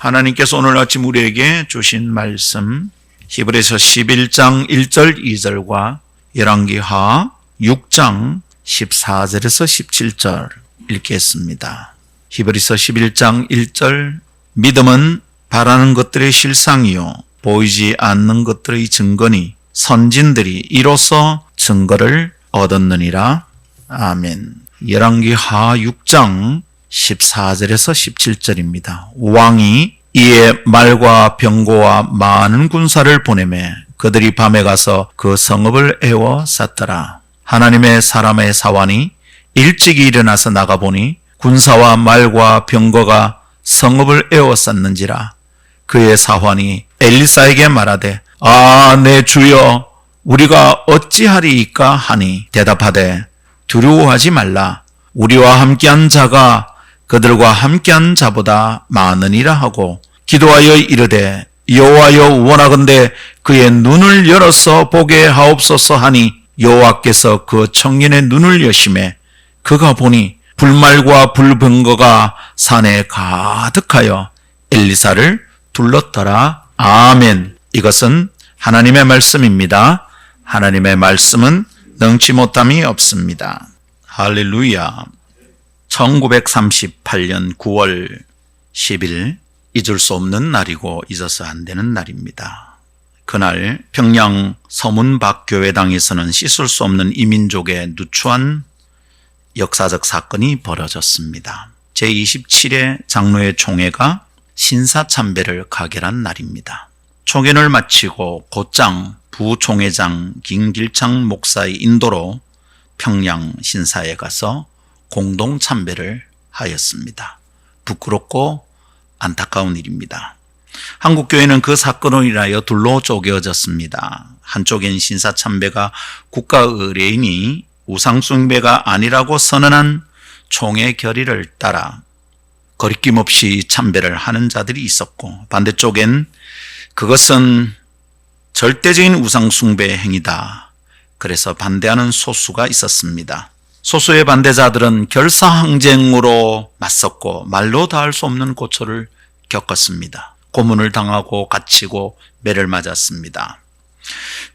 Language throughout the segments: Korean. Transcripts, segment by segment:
하나님께서 오늘 아침 우리에게 주신 말씀 히브리서 11장 1절 2절과 열왕기하 6장 14절에서 17절 읽겠습니다. 히브리서 11장 1절 믿음은 바라는 것들의 실상이요 보이지 않는 것들의 증거니 선진들이 이로써 증거를 얻었느니라. 아멘. 열왕기하 6장 14절에서 17절입니다. 왕이 이에 말과 병거와 많은 군사를 보내매 그들이 밤에 가서 그 성읍을 에워쌌더라. 하나님의 사람의 사환이 일찍이 일어나서 나가보니 군사와 말과 병거가 성읍을 에워쌌는지라. 그의 사환이 엘리사에게 말하되 내 주여 우리가 어찌하리이까 하니 대답하되 두려워하지 말라. 우리와 함께한 자가 그들과 함께한 자보다 많으니라 하고 기도하여 이르되 여호와여 원하건대 그의 눈을 열어서 보게 하옵소서 하니 여호와께서 그 청년의 눈을 여시매 그가 보니 불말과 불병거가 산에 가득하여 엘리사를 둘렀더라. 아멘. 이것은 하나님의 말씀입니다. 하나님의 말씀은 능치 못함이 없습니다. 할렐루야. 1938년 9월 10일 잊을 수 없는 날이고 잊어서 안 되는 날입니다. 그날 평양 서문박교회당에서는 씻을 수 없는 이민족의 누추한 역사적 사건이 벌어졌습니다. 제27회 장로회 총회가 신사참배를 가결한 날입니다. 총회를 마치고 곧장 부총회장 김길창 목사의 인도로 평양 신사에 가서 공동 참배를 하였습니다. 부끄럽고 안타까운 일입니다. 한국교회는 그 사건으로 인하여 둘로 쪼개어졌습니다. 한쪽엔 신사참배가 국가의례이니 우상숭배가 아니라고 선언한 총회 결의를 따라 거리낌 없이 참배를 하는 자들이 있었고, 반대쪽엔 그것은 절대적인 우상숭배 행위다. 그래서 반대하는 소수가 있었습니다. 소수의 반대자들은 결사항쟁으로 맞섰고 말로 다할 수 없는 고초를 겪었습니다. 고문을 당하고 갇히고 매를 맞았습니다.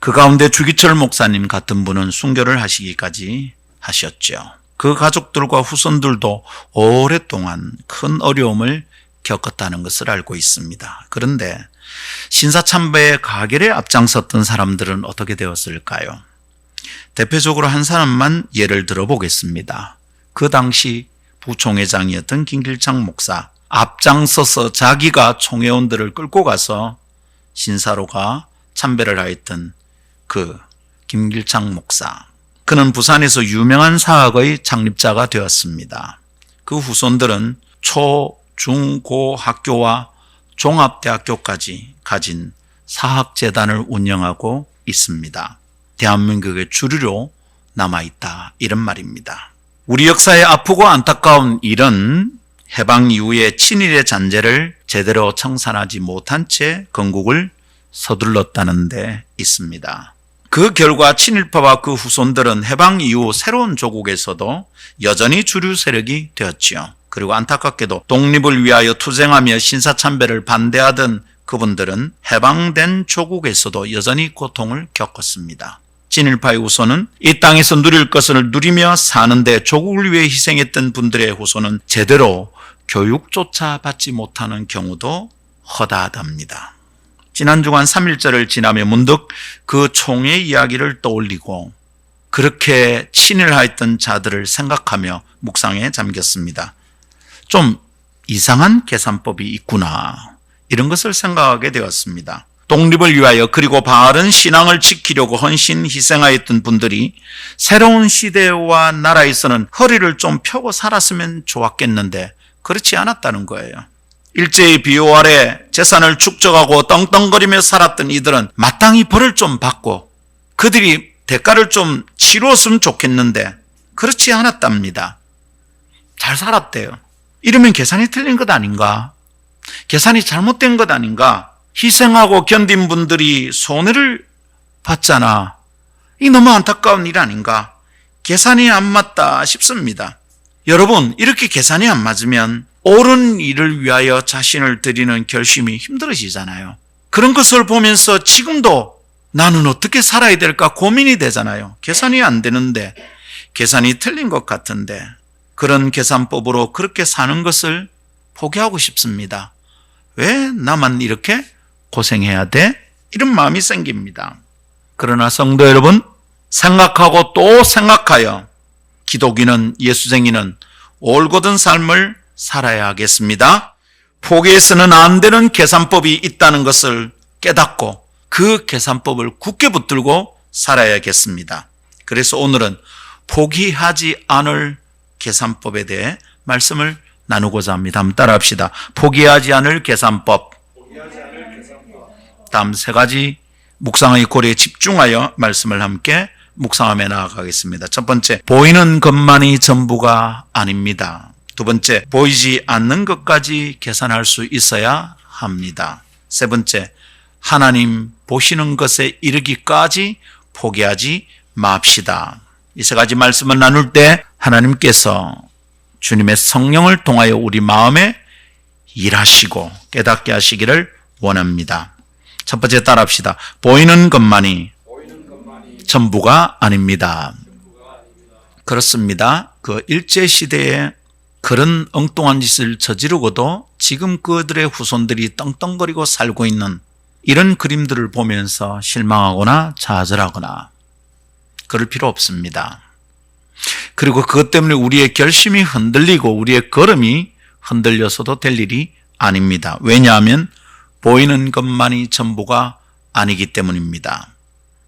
그 가운데 주기철 목사님 같은 분은 순교를 하시기까지 하셨죠. 그 가족들과 후손들도 오랫동안 큰 어려움을 겪었다는 것을 알고 있습니다. 그런데 신사참배의 가결에 앞장섰던 사람들은 어떻게 되었을까요? 대표적으로 한 사람만 예를 들어보겠습니다. 그 당시 부총회장이었던 김길창 목사, 앞장서서 자기가 총회원들을 끌고 가서 신사로가 참배를 하였던 그 김길창 목사, 그는 부산에서 유명한 사학의 창립자가 되었습니다. 그 후손들은 초, 중, 고 학교와 종합대학교까지 가진 사학재단을 운영하고 있습니다. 대한민국의 주류로 남아있다, 이런 말입니다. 우리 역사의 아프고 안타까운 일은 해방 이후에 친일의 잔재를 제대로 청산하지 못한 채 건국을 서둘렀다는 데 있습니다. 그 결과 친일파와 그 후손들은 해방 이후 새로운 조국에서도 여전히 주류 세력이 되었지요. 그리고 안타깝게도 독립을 위하여 투쟁하며 신사참배를 반대하던 그분들은 해방된 조국에서도 여전히 고통을 겪었습니다. 친일파의 후손은 이 땅에서 누릴 것을 누리며 사는데 조국을 위해 희생했던 분들의 후손은 제대로 교육조차 받지 못하는 경우도 허다하답니다. 지난 주간 3.1절을 지나며 문득 그 총회 이야기를 떠올리고 그렇게 친일하였던 자들을 생각하며 묵상에 잠겼습니다. 좀 이상한 계산법이 있구나, 이런 것을 생각하게 되었습니다. 독립을 위하여 그리고 바른 신앙을 지키려고 헌신 희생하였던 분들이 새로운 시대와 나라에서는 허리를 좀 펴고 살았으면 좋았겠는데 그렇지 않았다는 거예요. 일제의 비호 아래 재산을 축적하고 떵떵거리며 살았던 이들은 마땅히 벌을 좀 받고 그들이 대가를 좀 치루었으면 좋겠는데 그렇지 않았답니다. 잘 살았대요. 이러면 계산이 틀린 것 아닌가? 계산이 잘못된 것 아닌가? 희생하고 견딘 분들이 손해를 봤잖아. 이 너무 안타까운 일 아닌가? 계산이 안 맞다 싶습니다. 여러분, 이렇게 계산이 안 맞으면 옳은 일을 위하여 자신을 드리는 결심이 힘들어지잖아요. 그런 것을 보면서 지금도 나는 어떻게 살아야 될까 고민이 되잖아요. 계산이 안 되는데, 계산이 틀린 것 같은데, 그런 계산법으로 그렇게 사는 것을 포기하고 싶습니다. 왜 나만 이렇게 고생해야 돼? 이런 마음이 생깁니다. 그러나 성도 여러분, 생각하고 또 생각하여 기독인은, 예수쟁이는 올곧은 삶을 살아야 하겠습니다. 포기해서는 안 되는 계산법이 있다는 것을 깨닫고 그 계산법을 굳게 붙들고 살아야겠습니다. 그래서 오늘은 포기하지 않을 계산법에 대해 말씀을 나누고자 합니다. 한번 따라합시다. 포기하지 않을 계산법. 다음 세 가지 묵상의 고리에 집중하여 말씀을 함께 묵상하며 나아가겠습니다. 첫 번째, 보이는 것만이 전부가 아닙니다. 두 번째, 보이지 않는 것까지 계산할 수 있어야 합니다. 세 번째, 하나님 보시는 것에 이르기까지 포기하지 맙시다. 이 세 가지 말씀을 나눌 때 하나님께서 주님의 성령을 통하여 우리 마음에 일하시고 깨닫게 하시기를 원합니다. 첫 번째 따라합시다. 보이는 것만이 전부가 아닙니다. 그렇습니다. 그 일제시대에 그런 엉뚱한 짓을 저지르고도 지금 그들의 후손들이 떵떵거리고 살고 있는 이런 그림들을 보면서 실망하거나 좌절하거나 그럴 필요 없습니다. 그리고 그것 때문에 우리의 결심이 흔들리고 우리의 걸음이 흔들려서도 될 일이 아닙니다. 왜냐하면 보이는 것만이 전부가 아니기 때문입니다.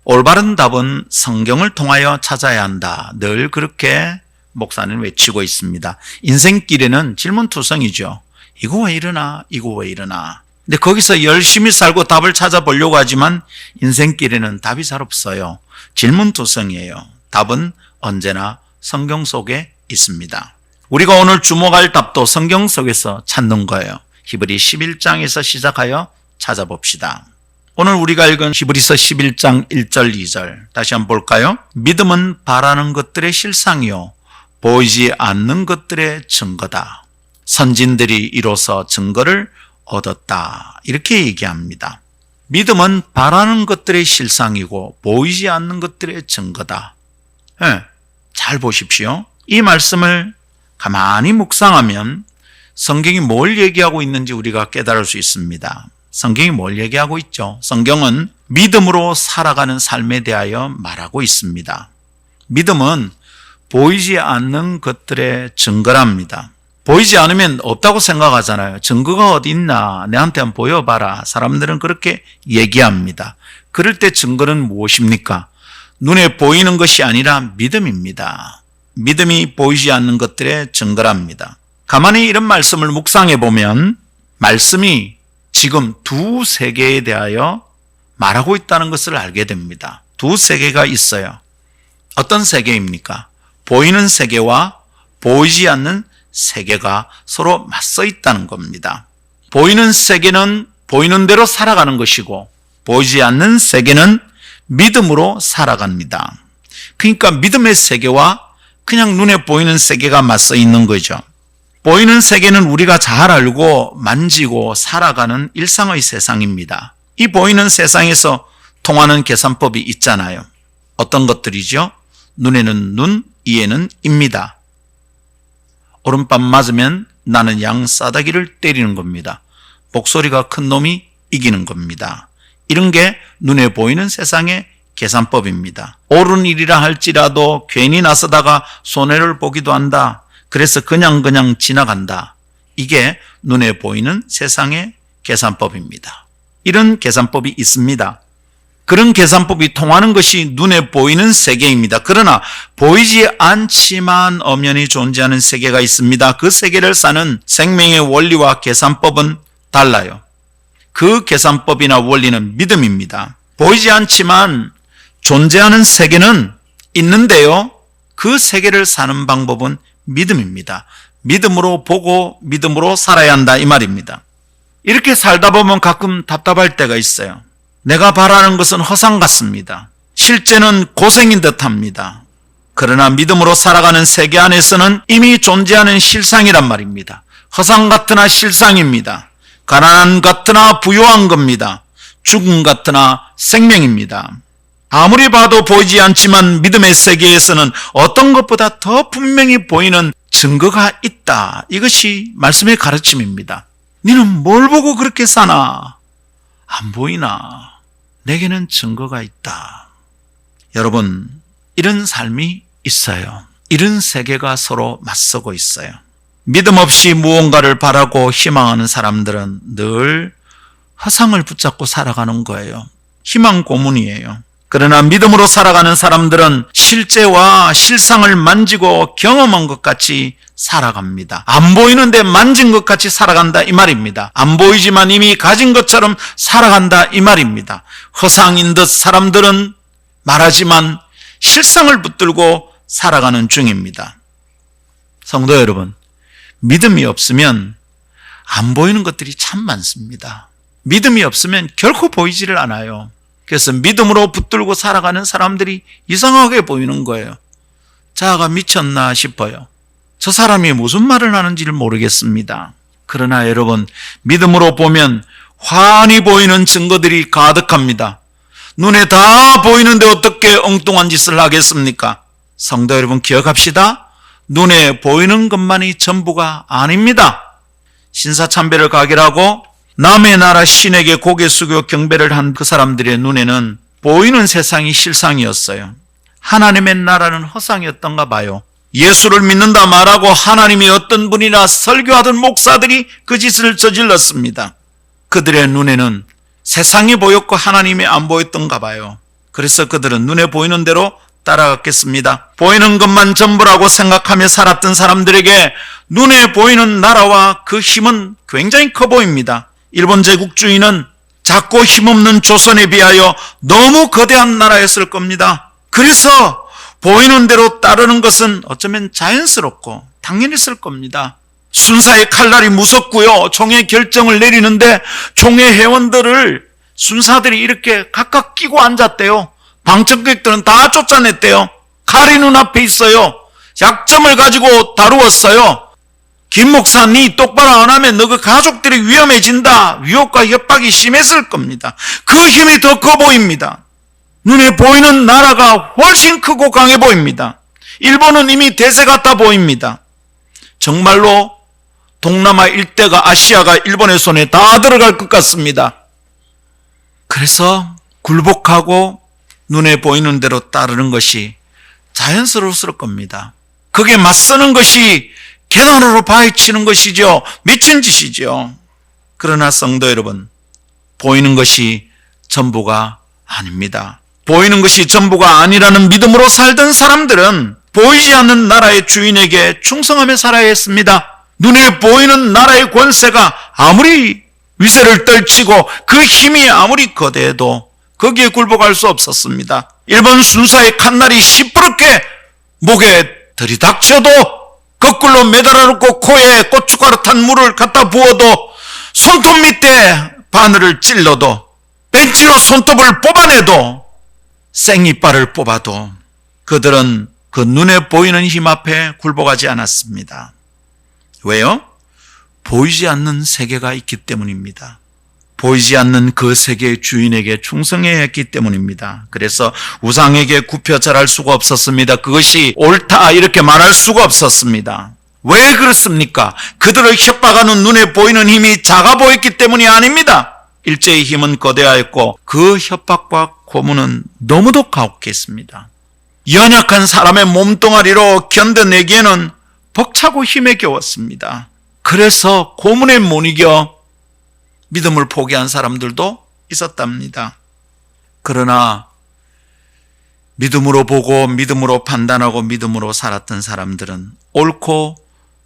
올바른 답은 성경을 통하여 찾아야 한다. 늘 그렇게 목사는 외치고 있습니다. 인생길에는 질문투성이죠. 이거 왜 이러나? 이거 왜 이러나? 근데 거기서 열심히 살고 답을 찾아보려고 하지만 인생길에는 답이 잘 없어요. 질문투성이에요. 답은 언제나 성경 속에 있습니다. 우리가 오늘 주목할 답도 성경 속에서 찾는 거예요. 히브리 11장에서 시작하여 찾아봅시다. 오늘 우리가 읽은 히브리서 11장 1절 2절 다시 한번 볼까요? 믿음은 바라는 것들의 실상이요 보이지 않는 것들의 증거다. 선진들이 이로써 증거를 얻었다. 이렇게 얘기합니다. 믿음은 바라는 것들의 실상이고 보이지 않는 것들의 증거다. 네, 잘 보십시오. 이 말씀을 가만히 묵상하면 성경이 뭘 얘기하고 있는지 우리가 깨달을 수 있습니다. 성경이 뭘 얘기하고 있죠? 성경은 믿음으로 살아가는 삶에 대하여 말하고 있습니다. 믿음은 보이지 않는 것들의 증거랍니다. 보이지 않으면 없다고 생각하잖아요. 증거가 어디 있나? 내한테 한번 보여봐라. 사람들은 그렇게 얘기합니다. 그럴 때 증거는 무엇입니까? 눈에 보이는 것이 아니라 믿음입니다. 믿음이 보이지 않는 것들의 증거랍니다. 가만히 이런 말씀을 묵상해 보면 말씀이 지금 두 세계에 대하여 말하고 있다는 것을 알게 됩니다. 두 세계가 있어요. 어떤 세계입니까? 보이는 세계와 보이지 않는 세계가 서로 맞서 있다는 겁니다. 보이는 세계는 보이는 대로 살아가는 것이고 보이지 않는 세계는 믿음으로 살아갑니다. 그러니까 믿음의 세계와 그냥 눈에 보이는 세계가 맞서 있는 거죠. 보이는 세계는 우리가 잘 알고 만지고 살아가는 일상의 세상입니다. 이 보이는 세상에서 통하는 계산법이 있잖아요. 어떤 것들이죠? 눈에는 눈, 이에는 입니다. 오른밤 맞으면 나는 양 싸다기를 때리는 겁니다. 목소리가 큰 놈이 이기는 겁니다. 이런 게 눈에 보이는 세상의 계산법입니다. 옳은 일이라 할지라도 괜히 나서다가 손해를 보기도 한다. 그래서 그냥 지나간다. 이게 눈에 보이는 세상의 계산법입니다. 이런 계산법이 있습니다. 그런 계산법이 통하는 것이 눈에 보이는 세계입니다. 그러나 보이지 않지만 엄연히 존재하는 세계가 있습니다. 그 세계를 사는 생명의 원리와 계산법은 달라요. 그 계산법이나 원리는 믿음입니다. 보이지 않지만 존재하는 세계는 있는데요. 그 세계를 사는 방법은 믿음입니다. 믿음으로 보고 믿음으로 살아야 한다 이 말입니다. 이렇게 살다 보면 가끔 답답할 때가 있어요. 내가 바라는 것은 허상 같습니다. 실제는 고생인 듯합니다. 그러나 믿음으로 살아가는 세계 안에서는 이미 존재하는 실상이란 말입니다. 허상 같으나 실상입니다. 가난 같으나 부유한 겁니다. 죽음 같으나 생명입니다. 아무리 봐도 보이지 않지만 믿음의 세계에서는 어떤 것보다 더 분명히 보이는 증거가 있다. 이것이 말씀의 가르침입니다. 너는 뭘 보고 그렇게 사나? 안 보이나? 내게는 증거가 있다. 여러분, 이런 삶이 있어요. 이런 세계가 서로 맞서고 있어요. 믿음 없이 무언가를 바라고 희망하는 사람들은 늘 허상을 붙잡고 살아가는 거예요. 희망 고문이에요. 그러나 믿음으로 살아가는 사람들은 실제와 실상을 만지고 경험한 것 같이 살아갑니다. 안 보이는데 만진 것 같이 살아간다 이 말입니다. 안 보이지만 이미 가진 것처럼 살아간다 이 말입니다. 허상인 듯 사람들은 말하지만 실상을 붙들고 살아가는 중입니다. 성도 여러분, 믿음이 없으면 안 보이는 것들이 참 많습니다. 믿음이 없으면 결코 보이지를 않아요. 그래서 믿음으로 붙들고 살아가는 사람들이 이상하게 보이는 거예요. 자아가 미쳤나 싶어요. 저 사람이 무슨 말을 하는지를 모르겠습니다. 그러나 여러분, 믿음으로 보면 환히 보이는 증거들이 가득합니다. 눈에 다 보이는데 어떻게 엉뚱한 짓을 하겠습니까? 성도 여러분, 기억합시다. 눈에 보이는 것만이 전부가 아닙니다. 신사참배를 가결하고 남의 나라 신에게 고개 숙여 경배를 한 그 사람들의 눈에는 보이는 세상이 실상이었어요. 하나님의 나라는 허상이었던가 봐요. 예수를 믿는다 말하고 하나님이 어떤 분이나 설교하던 목사들이 그 짓을 저질렀습니다. 그들의 눈에는 세상이 보였고 하나님이 안 보였던가 봐요. 그래서 그들은 눈에 보이는 대로 따라갔겠습니다. 보이는 것만 전부라고 생각하며 살았던 사람들에게 눈에 보이는 나라와 그 힘은 굉장히 커 보입니다. 일본 제국주의는 작고 힘없는 조선에 비하여 너무 거대한 나라였을 겁니다. 그래서 보이는 대로 따르는 것은 어쩌면 자연스럽고 당연했을 겁니다. 순사의 칼날이 무섭고요. 총의 결정을 내리는데 총의 회원들을 순사들이 이렇게 각각 끼고 앉았대요. 방청객들은 다 쫓아냈대요. 칼이 눈앞에 있어요. 약점을 가지고 다루었어요. 김 목사, 니 똑바로 안 하면 너 그 가족들이 위험해진다. 위협과 협박이 심했을 겁니다. 그 힘이 더 커 보입니다. 눈에 보이는 나라가 훨씬 크고 강해 보입니다. 일본은 이미 대세 같아 보입니다. 정말로 동남아 일대가, 아시아가 일본의 손에 다 들어갈 것 같습니다. 그래서 굴복하고 눈에 보이는 대로 따르는 것이 자연스러웠을 겁니다. 그게 맞서는 것이 계단으로 파헤치는 것이죠. 미친 짓이죠. 그러나 성도 여러분, 보이는 것이 전부가 아닙니다. 보이는 것이 전부가 아니라는 믿음으로 살던 사람들은 보이지 않는 나라의 주인에게 충성하며 살아야 했습니다. 눈에 보이는 나라의 권세가 아무리 위세를 떨치고 그 힘이 아무리 거대해도 거기에 굴복할 수 없었습니다. 일본 순사의 칼날이 시퍼렇게 목에 들이닥쳐도 거꾸로 매달아 놓고 코에 고춧가루 탄 물을 갖다 부어도 손톱 밑에 바늘을 찔러도 벤치로 손톱을 뽑아내도 생이빨을 뽑아도 그들은 그 눈에 보이는 힘 앞에 굴복하지 않았습니다. 왜요? 보이지 않는 세계가 있기 때문입니다. 보이지 않는 그 세계의 주인에게 충성해야 했기 때문입니다. 그래서 우상에게 굽혀 절할 수가 없었습니다. 그것이 옳다 이렇게 말할 수가 없었습니다. 왜 그렇습니까? 그들을 협박하는 눈에 보이는 힘이 작아 보였기 때문이 아닙니다. 일제의 힘은 거대하였고 그 협박과 고문은 너무도 가혹했습니다. 연약한 사람의 몸뚱아리로 견뎌내기에는 벅차고 힘에 겨웠습니다. 그래서 고문에 못 이겨 믿음을 포기한 사람들도 있었답니다. 그러나 믿음으로 보고 믿음으로 판단하고 믿음으로 살았던 사람들은 옳고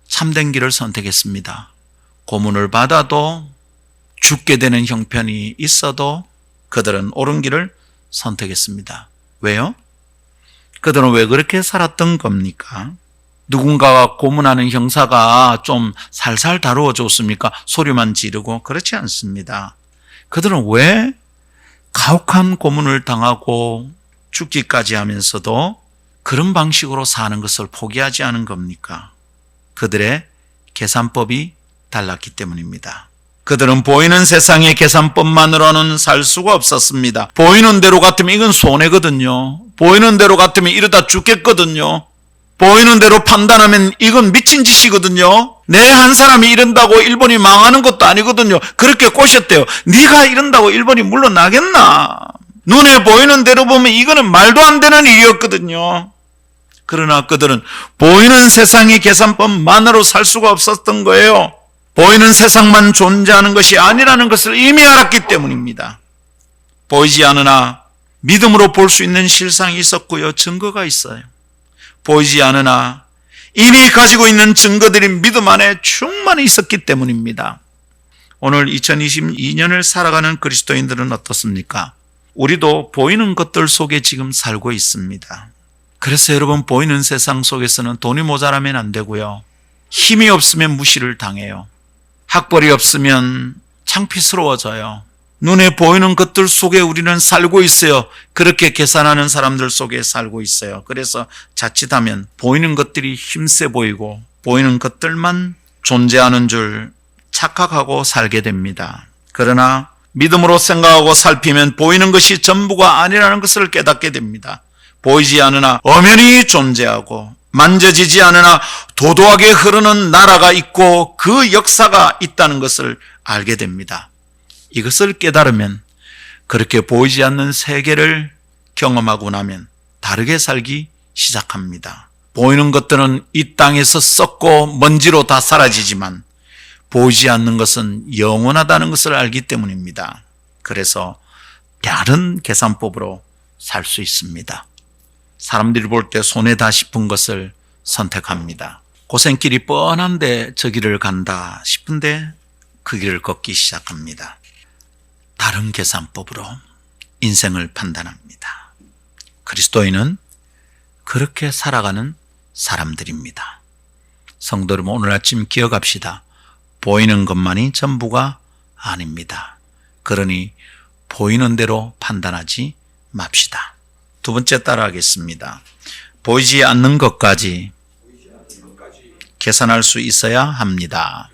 참된 길을 선택했습니다. 고문을 받아도 죽게 되는 형편이 있어도 그들은 옳은 길을 선택했습니다. 왜요? 그들은 왜 그렇게 살았던 겁니까? 누군가가 고문하는 형사가 좀 살살 다루어 줬습니까? 소리만 지르고? 그렇지 않습니다. 그들은 왜 가혹한 고문을 당하고 죽기까지 하면서도 그런 방식으로 사는 것을 포기하지 않은 겁니까? 그들의 계산법이 달랐기 때문입니다. 그들은 보이는 세상의 계산법만으로는 살 수가 없었습니다. 보이는 대로 같으면 이건 손해거든요. 보이는 대로 같으면 이러다 죽겠거든요. 보이는 대로 판단하면 이건 미친 짓이거든요. 내 한 사람이 이런다고 일본이 망하는 것도 아니거든요. 그렇게 꼬셨대요. 네가 이런다고 일본이 물러나겠나? 눈에 보이는 대로 보면 이거는 말도 안 되는 일이었거든요. 그러나 그들은 보이는 세상의 계산법만으로 살 수가 없었던 거예요. 보이는 세상만 존재하는 것이 아니라는 것을 이미 알았기 때문입니다. 보이지 않으나 믿음으로 볼 수 있는 실상이 있었고요. 증거가 있어요. 보이지 않으나 이미 가지고 있는 증거들이 믿음 안에 충만히 있었기 때문입니다. 오늘 2022년을 살아가는 그리스도인들은 어떻습니까? 우리도 보이는 것들 속에 지금 살고 있습니다. 그래서 여러분, 보이는 세상 속에서는 돈이 모자라면 안 되고요. 힘이 없으면 무시를 당해요. 학벌이 없으면 창피스러워져요. 눈에 보이는 것들 속에 우리는 살고 있어요. 그렇게 계산하는 사람들 속에 살고 있어요. 그래서 자칫하면 보이는 것들이 힘세 보이고 보이는 것들만 존재하는 줄 착각하고 살게 됩니다. 그러나 믿음으로 생각하고 살피면 보이는 것이 전부가 아니라는 것을 깨닫게 됩니다. 보이지 않으나 엄연히 존재하고 만져지지 않으나 도도하게 흐르는 나라가 있고 그 역사가 있다는 것을 알게 됩니다. 이것을 깨달으면 그렇게 보이지 않는 세계를 경험하고 나면 다르게 살기 시작합니다. 보이는 것들은 이 땅에서 썩고 먼지로 다 사라지지만 보이지 않는 것은 영원하다는 것을 알기 때문입니다. 그래서 다른 계산법으로 살 수 있습니다. 사람들이 볼 때 손해다 싶은 것을 선택합니다. 고생길이 뻔한데 저 길을 간다 싶은데 그 길을 걷기 시작합니다. 다른 계산법으로 인생을 판단합니다. 그리스도인은 그렇게 살아가는 사람들입니다. 성도 여러분, 오늘 아침 기억합시다. 보이는 것만이 전부가 아닙니다. 그러니 보이는 대로 판단하지 맙시다. 두 번째 따라하겠습니다. 보이지 않는 것까지 계산할 수 있어야 합니다.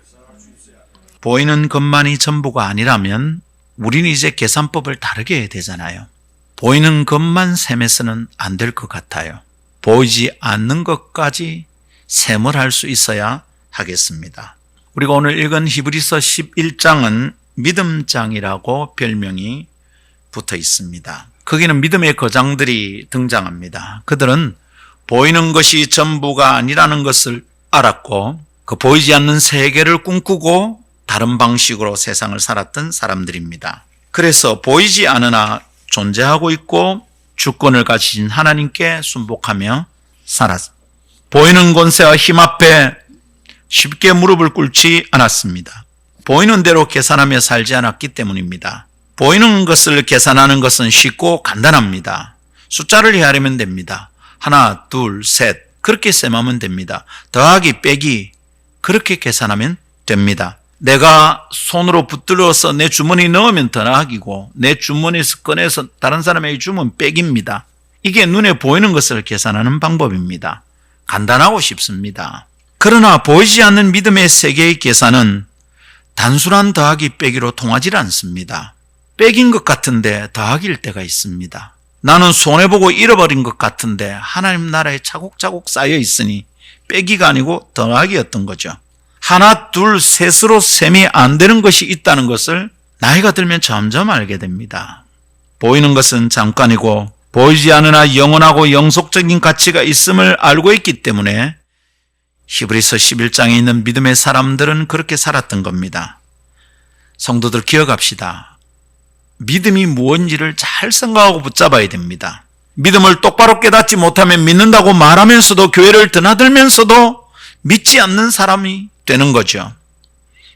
보이는 것만이 전부가 아니라면 우리는 이제 계산법을 다르게 해야 되잖아요. 보이는 것만 셈해서는 안 될 것 같아요. 보이지 않는 것까지 셈을 할 수 있어야 하겠습니다. 우리가 오늘 읽은 히브리서 11장은 믿음장이라고 별명이 붙어 있습니다. 거기는 믿음의 거장들이 등장합니다. 그들은 보이는 것이 전부가 아니라는 것을 알았고 그 보이지 않는 세계를 꿈꾸고 다른 방식으로 세상을 살았던 사람들입니다. 그래서 보이지 않으나 존재하고 있고 주권을 가지신 하나님께 순복하며 살았습니다. 보이는 권세와 힘 앞에 쉽게 무릎을 꿇지 않았습니다. 보이는 대로 계산하며 살지 않았기 때문입니다. 보이는 것을 계산하는 것은 쉽고 간단합니다. 숫자를 헤아리면 됩니다. 하나, 둘, 셋 그렇게 셈하면 됩니다. 더하기, 빼기 그렇게 계산하면 됩니다. 내가 손으로 붙들어서 내 주머니에 넣으면 더하기고 내 주머니에서 꺼내서 다른 사람에게 주면 빼기입니다. 이게 눈에 보이는 것을 계산하는 방법입니다. 간단하고 쉽습니다. 그러나 보이지 않는 믿음의 세계의 계산은 단순한 더하기 빼기로 통하지 않습니다. 빼기인 것 같은데 더하기일 때가 있습니다. 나는 손해보고 잃어버린 것 같은데 하나님 나라에 차곡차곡 쌓여 있으니 빼기가 아니고 더하기였던 거죠. 하나, 둘, 셋으로 셈이 안 되는 것이 있다는 것을 나이가 들면 점점 알게 됩니다. 보이는 것은 잠깐이고 보이지 않으나 영원하고 영속적인 가치가 있음을 알고 있기 때문에 히브리서 11장에 있는 믿음의 사람들은 그렇게 살았던 겁니다. 성도들 기억합시다. 믿음이 무엇인지를 잘 생각하고 붙잡아야 됩니다. 믿음을 똑바로 깨닫지 못하면 믿는다고 말하면서도 교회를 드나들면서도 믿지 않는 사람이 되는 거죠.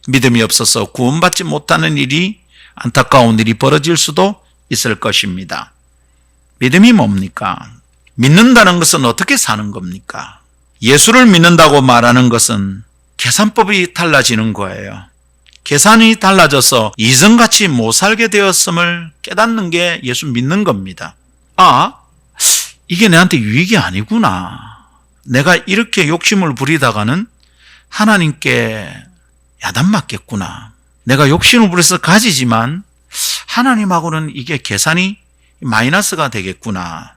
믿음이 없어서 구원받지 못하는 일이 안타까운 일이 벌어질 수도 있을 것입니다. 믿음이 뭡니까? 믿는다는 것은 어떻게 사는 겁니까? 예수를 믿는다고 말하는 것은 계산법이 달라지는 거예요. 계산이 달라져서 이전같이 못 살게 되었음을 깨닫는 게 예수 믿는 겁니다. 아, 이게 내한테 유익이 아니구나. 내가 이렇게 욕심을 부리다가는 하나님께 야단 맞겠구나. 내가 욕심을 부려서 가지지만 하나님하고는 이게 계산이 마이너스가 되겠구나.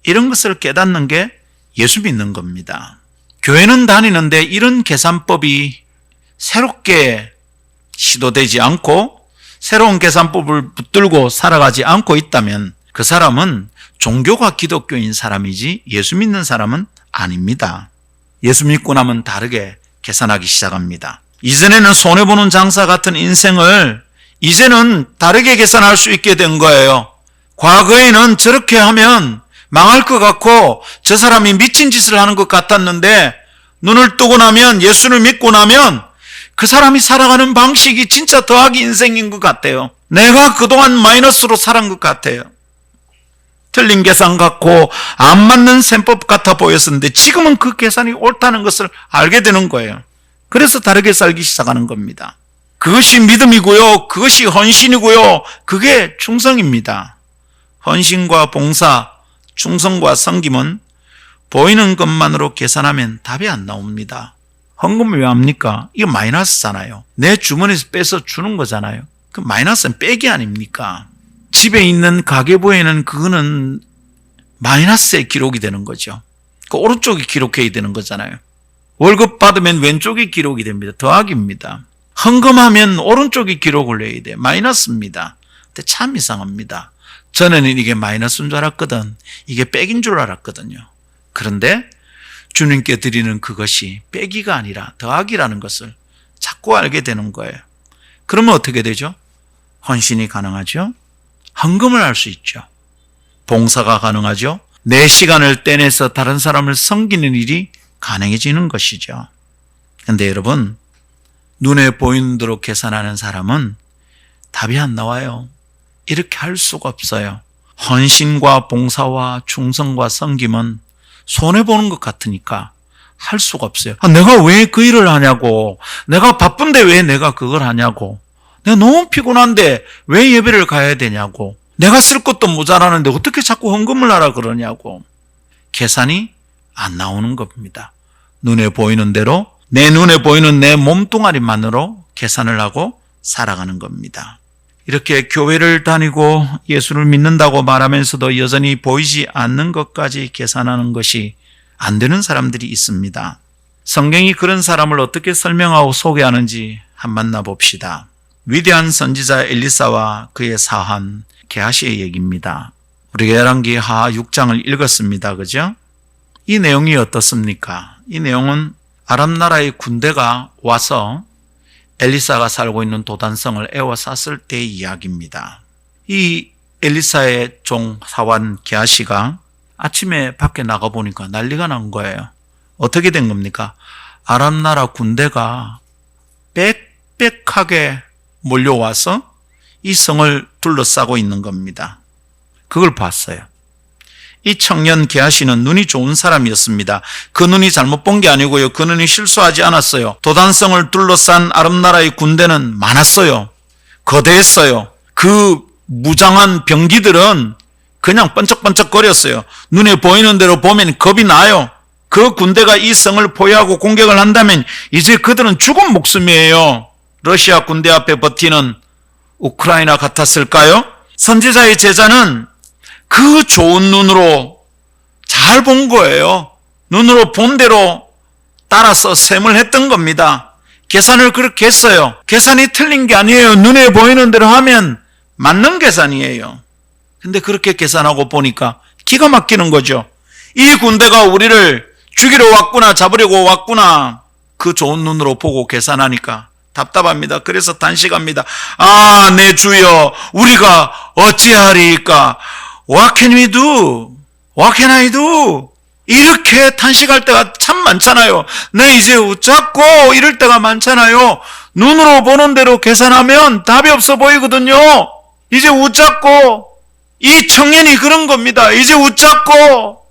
이런 것을 깨닫는 게 예수 믿는 겁니다. 교회는 다니는데 이런 계산법이 새롭게 시도되지 않고 새로운 계산법을 붙들고 살아가지 않고 있다면 그 사람은 종교가 기독교인 사람이지 예수 믿는 사람은 아닙니다. 예수 믿고 나면 다르게 계산하기 시작합니다. 이전에는 손해보는 장사 같은 인생을 이제는 다르게 계산할 수 있게 된 거예요. 과거에는 저렇게 하면 망할 것 같고 저 사람이 미친 짓을 하는 것 같았는데 눈을 뜨고 나면, 예수를 믿고 나면 그 사람이 살아가는 방식이 진짜 더하기 인생인 것 같아요. 내가 그동안 마이너스로 살은 것 같아요. 틀린 계산 같고 안 맞는 셈법 같아 보였었는데 지금은 그 계산이 옳다는 것을 알게 되는 거예요. 그래서 다르게 살기 시작하는 겁니다. 그것이 믿음이고요. 그것이 헌신이고요. 그게 충성입니다. 헌신과 봉사, 충성과 섬김은 보이는 것만으로 계산하면 답이 안 나옵니다. 헌금을 왜 합니까? 이거 마이너스잖아요. 내 주머니에서 빼서 주는 거잖아요. 그 마이너스는 빼기 아닙니까? 집에 있는 가계부에는 그거는 마이너스의 기록이 되는 거죠. 그 오른쪽이 기록해야 되는 거잖아요. 월급 받으면 왼쪽이 기록이 됩니다. 더하기입니다. 헌금하면 오른쪽이 기록을 해야 돼. 마이너스입니다. 근데 참 이상합니다. 전에는 이게 마이너스인 줄 알았거든. 이게 빼기인 줄 알았거든요. 그런데 주님께 드리는 그것이 빼기가 아니라 더하기라는 것을 자꾸 알게 되는 거예요. 그러면 어떻게 되죠? 헌신이 가능하죠? 헌금을 할 수 있죠. 봉사가 가능하죠. 내 시간을 떼내서 다른 사람을 섬기는 일이 가능해지는 것이죠. 그런데 여러분, 눈에 보이는 대로 계산하는 사람은 답이 안 나와요. 이렇게 할 수가 없어요. 헌신과 봉사와 충성과 섬김은 손해보는 것 같으니까 할 수가 없어요. 내가 왜 그 일을 하냐고. 내가 바쁜데 왜 내가 그걸 하냐고. 내가 너무 피곤한데 왜 예배를 가야 되냐고. 내가 쓸 것도 모자라는데 어떻게 자꾸 헌금을 하라 그러냐고. 계산이 안 나오는 겁니다. 눈에 보이는 대로, 내 눈에 보이는 내 몸뚱아리만으로 계산을 하고 살아가는 겁니다. 이렇게 교회를 다니고 예수를 믿는다고 말하면서도 여전히 보이지 않는 것까지 계산하는 것이 안 되는 사람들이 있습니다. 성경이 그런 사람을 어떻게 설명하고 소개하는지 한번 만나봅시다. 위대한 선지자 엘리사와 그의 사한 게하시의 얘기입니다. 우리 열왕기 하하 6장을 읽었습니다. 그죠? 이 내용이 어떻습니까? 이 내용은 아람 나라의 군대가 와서 엘리사가 살고 있는 도단성을 에워쌌을 때의 이야기입니다. 이 엘리사의 종 사환 게하시가 아침에 밖에 나가보니까 난리가 난 거예요. 어떻게 된 겁니까? 아람 나라 군대가 빽빽하게 몰려와서 이 성을 둘러싸고 있는 겁니다. 그걸 봤어요. 이 청년 게하시는 눈이 좋은 사람이었습니다. 그 눈이 잘못 본 게 아니고요. 그 눈이 실수하지 않았어요. 도단성을 둘러싼 아람 나라의 군대는 많았어요. 거대했어요. 그 무장한 병기들은 그냥 번쩍번쩍거렸어요. 눈에 보이는 대로 보면 겁이 나요. 그 군대가 이 성을 포위하고 공격을 한다면 이제 그들은 죽은 목숨이에요. 러시아 군대 앞에 버티는 우크라이나 같았을까요? 선지자의 제자는 그 좋은 눈으로 잘 본 거예요. 눈으로 본 대로 따라서 셈을 했던 겁니다. 계산을 그렇게 했어요. 계산이 틀린 게 아니에요. 눈에 보이는 대로 하면 맞는 계산이에요. 근데 그렇게 계산하고 보니까 기가 막히는 거죠. 이 군대가 우리를 죽이러 왔구나, 잡으려고 왔구나. 그 좋은 눈으로 보고 계산하니까 답답합니다. 그래서 단식합니다. 아, 내 주여, 우리가 어찌하리까? What can we do? What can I do? 이렇게 탄식할 때가 참 많잖아요. 내 이제 웃잡고 이럴 때가 많잖아요. 눈으로 보는 대로 계산하면 답이 없어 보이거든요. 이제 웃잡고, 이 청년이 그런 겁니다. 이제 웃잡고,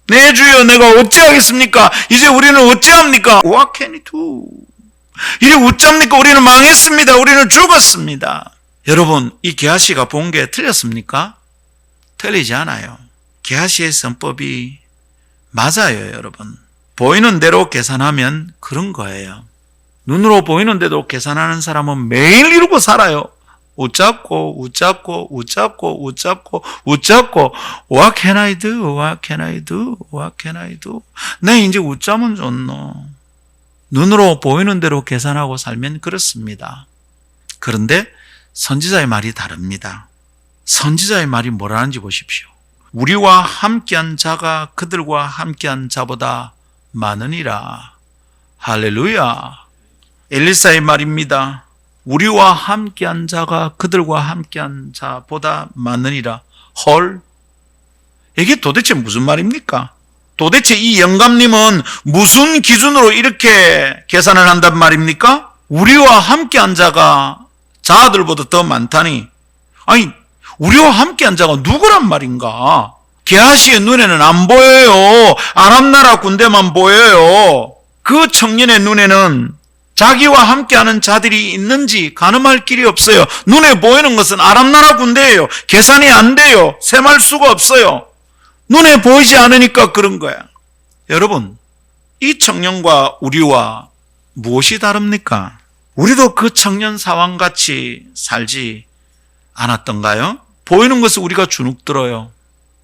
내 주여 내가 어찌하겠습니까? 이제 우리는 어찌합니까? What can we do? 이제 웃잡니까? 우리는 망했습니다. 우리는 죽었습니다. 여러분, 이 게하시가 본 게 틀렸습니까? 틀리지 않아요. 게하시의 선법이 맞아요, 여러분. 보이는 대로 계산하면 그런 거예요. 눈으로 보이는데도 계산하는 사람은 매일 이러고 살아요. 웃잡고 What can I do? What can I do? What can I do? 내 이제 웃자면 좋노. 눈으로 보이는 대로 계산하고 살면 그렇습니다. 그런데 선지자의 말이 다릅니다. 선지자의 말이 뭐라는지 보십시오. 우리와 함께한 자가 그들과 함께한 자보다 많으니라. 할렐루야. 엘리사의 말입니다. 우리와 함께한 자가 그들과 함께한 자보다 많으니라. 헐, 이게 도대체 무슨 말입니까? 도대체 이 영감님은 무슨 기준으로 이렇게 계산을 한단 말입니까? 우리와 함께한 자가 자들보다 더 많다니. 아니, 우리와 함께한 자가 누구란 말인가? 게하시의 눈에는 안 보여요. 아람 나라 군대만 보여요. 그 청년의 눈에는 자기와 함께하는 자들이 있는지 가늠할 길이 없어요. 눈에 보이는 것은 아람 나라 군대예요. 계산이 안 돼요. 셈할 수가 없어요. 눈에 보이지 않으니까 그런 거야. 여러분, 이 청년과 우리와 무엇이 다릅니까? 우리도 그 청년 상황같이 살지 않았던가요? 보이는 것을 우리가 주눅 들어요.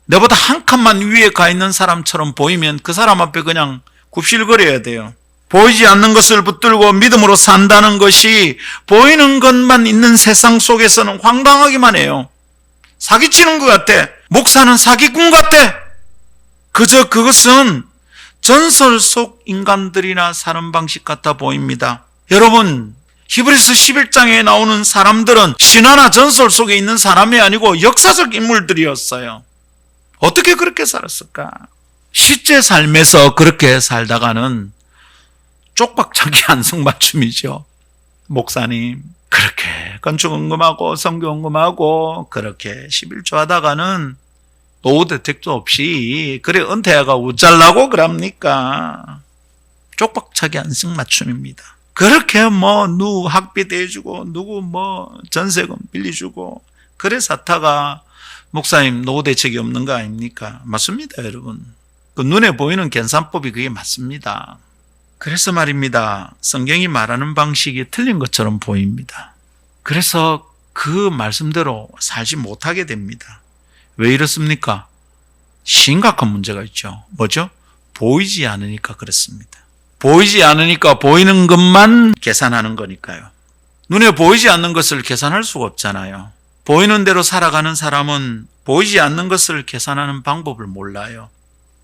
내보다 한 칸만 위에 가 있는 사람처럼 보이면 그 사람 앞에 그냥 굽실거려야 돼요. 보이지 않는 것을 붙들고 믿음으로 산다는 것이 보이는 것만 있는 세상 속에서는 황당하기만 해요. 사기치는 것 같아. 목사는 사기꾼 같아. 그저 그것은 전설 속 인간들이나 사는 방식 같아 보입니다. 여러분, 히브리서 11장에 나오는 사람들은 신화나 전설 속에 있는 사람이 아니고 역사적 인물들이었어요. 어떻게 그렇게 살았을까? 실제 삶에서 그렇게 살다가는 쪽박차기 안성맞춤이죠. 목사님, 그렇게 건축 헌금하고 성교 헌금하고 그렇게 11조 하다가는 노후 대책도 없이 그래 은퇴하가 웃잘라고 그럽니까? 쪽박차기 안성맞춤입니다. 그렇게 누구 학비 대주고 누구 전세금 빌려주고 그래 사타가 목사님 노후 대책이 없는 거 아닙니까? 맞습니다, 여러분. 그 눈에 보이는 계산법이 그게 맞습니다. 그래서 말입니다. 성경이 말하는 방식이 틀린 것처럼 보입니다. 그래서 그 말씀대로 살지 못하게 됩니다. 왜 이렇습니까? 심각한 문제가 있죠. 뭐죠? 보이지 않으니까 그렇습니다. 보이지 않으니까 보이는 것만 계산하는 거니까요. 눈에 보이지 않는 것을 계산할 수가 없잖아요. 보이는 대로 살아가는 사람은 보이지 않는 것을 계산하는 방법을 몰라요.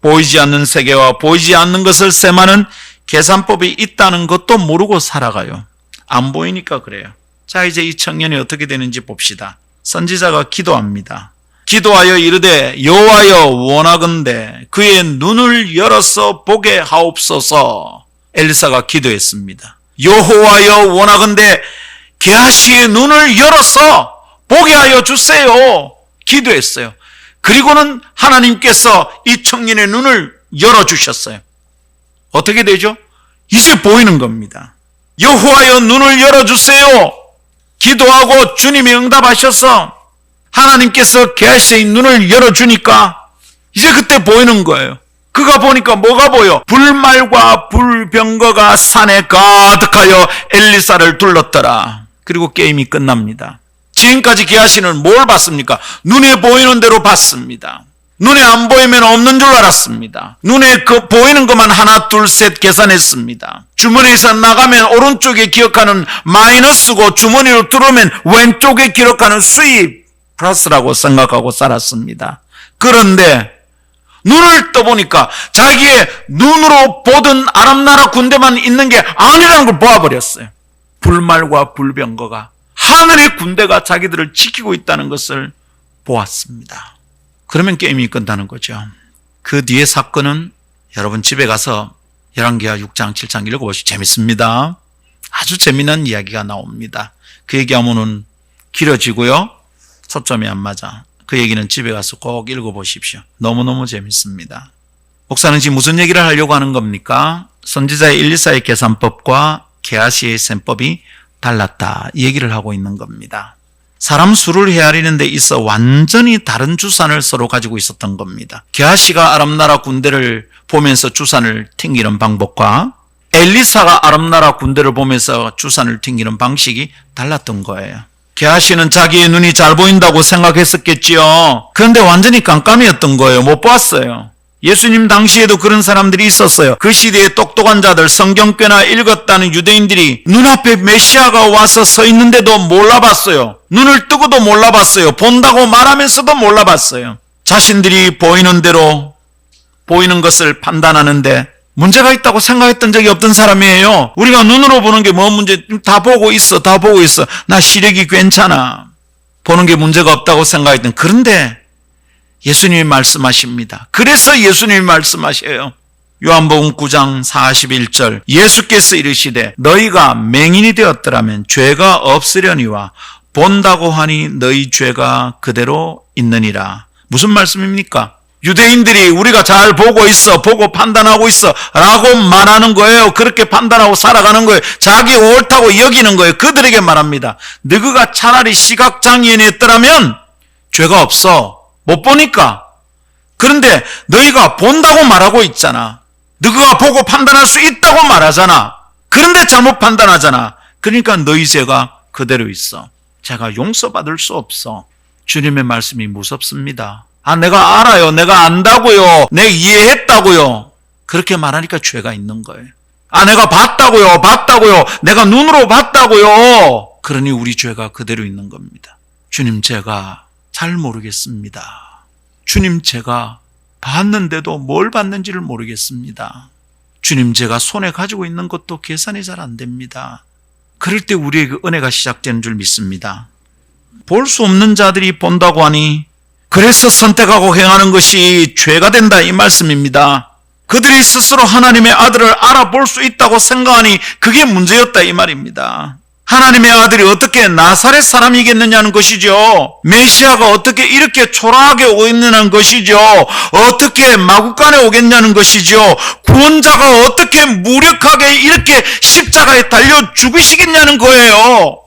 보이지 않는 세계와 보이지 않는 것을 셈하는 계산법이 있다는 것도 모르고 살아가요. 안 보이니까 그래요. 자, 이제 이 청년이 어떻게 되는지 봅시다. 선지자가 기도합니다. 기도하여 이르되 여호와여 원하건대 그의 눈을 열어서 보게 하옵소서. 엘리사가 기도했습니다. 여호와여 원하건대 게하시의 눈을 열어서 보게 하여 주세요. 기도했어요. 그리고는 하나님께서 이 청년의 눈을 열어주셨어요. 어떻게 되죠? 이제 보이는 겁니다. 여호와여 눈을 열어주세요. 기도하고 주님이 응답하셔서 하나님께서 게하시의 눈을 열어주니까 이제 그때 보이는 거예요. 그가 보니까 뭐가 보여? 불말과 불병거가 산에 가득하여 엘리사를 둘렀더라. 그리고 게임이 끝납니다. 지금까지 게하시는 뭘 봤습니까? 눈에 보이는 대로 봤습니다. 눈에 안 보이면 없는 줄 알았습니다. 눈에 보이는 것만 하나 둘 셋 계산했습니다. 주머니에서 나가면 오른쪽에 기억하는 마이너스고 주머니로 들어오면 왼쪽에 기록하는 수입 플러스라고 생각하고 살았습니다. 그런데 눈을 떠보니까 자기의 눈으로 보던 아람 나라 군대만 있는 게 아니라는 걸 보아버렸어요. 불말과 불병거가 하늘의 군대가 자기들을 지키고 있다는 것을 보았습니다. 그러면 게임이 끝나는 거죠. 그 뒤에 사건은 여러분 집에 가서 열왕기하 6장 7장 읽어보시고 재밌습니다. 아주 재미난 이야기가 나옵니다. 그 얘기하면은 길어지고요. 초점이 안 맞아. 그 얘기는 집에 가서 꼭 읽어보십시오. 너무너무 재밌습니다. 목사는 지금 무슨 얘기를 하려고 하는 겁니까? 선지자의 엘리사의 계산법과 게하시의 셈법이 달랐다. 이 얘기를 하고 있는 겁니다. 사람 수를 헤아리는 데 있어 완전히 다른 주산을 서로 가지고 있었던 겁니다. 게하시가 아람 나라 군대를 보면서 주산을 튕기는 방법과 엘리사가 아람나라 군대를 보면서 주산을 튕기는 방식이 달랐던 거예요. 게하시는 자기의 눈이 잘 보인다고 생각했었겠지요. 그런데 완전히 깜깜이었던 거예요. 못 봤어요. 예수님 당시에도 그런 사람들이 있었어요. 그 시대에 똑똑한 자들, 성경 꽤나 읽었다는 유대인들이 눈앞에 메시아가 와서 서 있는데도 몰라봤어요. 눈을 뜨고도 몰라봤어요. 본다고 말하면서도 몰라봤어요. 자신들이 보이는 대로 보이는 것을 판단하는데 문제가 있다고 생각했던 적이 없던 사람이에요. 우리가 눈으로 보는 게 뭐 문제, 다 보고 있어. 나 시력이 괜찮아. 보는 게 문제가 없다고 생각했던. 그런데 예수님이 말씀하십니다. 그래서 예수님이 말씀하셔요. 요한복음 9장 41절 예수께서 이르시되 너희가 맹인이 되었더라면 죄가 없으려니와 본다고 하니 너희 죄가 그대로 있느니라. 무슨 말씀입니까? 유대인들이 우리가 잘 보고 있어, 보고 판단하고 있어 라고 말하는 거예요. 그렇게 판단하고 살아가는 거예요. 자기 옳다고 여기는 거예요. 그들에게 말합니다. 너희가 차라리 시각장애인이었더라면 죄가 없어. 못 보니까. 그런데 너희가 본다고 말하고 있잖아. 너희가 보고 판단할 수 있다고 말하잖아. 그런데 잘못 판단하잖아. 그러니까 너희 죄가 그대로 있어. 제가 용서받을 수 없어. 주님의 말씀이 무섭습니다. 내가 알아요. 내가 안다고요. 내가 이해했다고요. 그렇게 말하니까 죄가 있는 거예요. 내가 봤다고요. 내가 눈으로 봤다고요. 그러니 우리 죄가 그대로 있는 겁니다. 주님, 제가 잘 모르겠습니다. 주님, 제가 봤는데도 뭘 봤는지를 모르겠습니다. 주님, 제가 손에 가지고 있는 것도 계산이 잘 안 됩니다. 그럴 때 우리에게 은혜가 시작되는 줄 믿습니다. 볼 수 없는 자들이 본다고 하니 그래서 선택하고 행하는 것이 죄가 된다, 이 말씀입니다. 그들이 스스로 하나님의 아들을 알아볼 수 있다고 생각하니 그게 문제였다, 이 말입니다. 하나님의 아들이 어떻게 나사렛 사람이겠느냐는 것이죠. 메시아가 어떻게 이렇게 초라하게 오겠느냐는 것이죠. 어떻게 마구간에 오겠냐는 것이죠. 구원자가 어떻게 무력하게 이렇게 십자가에 달려 죽으시겠냐는 거예요.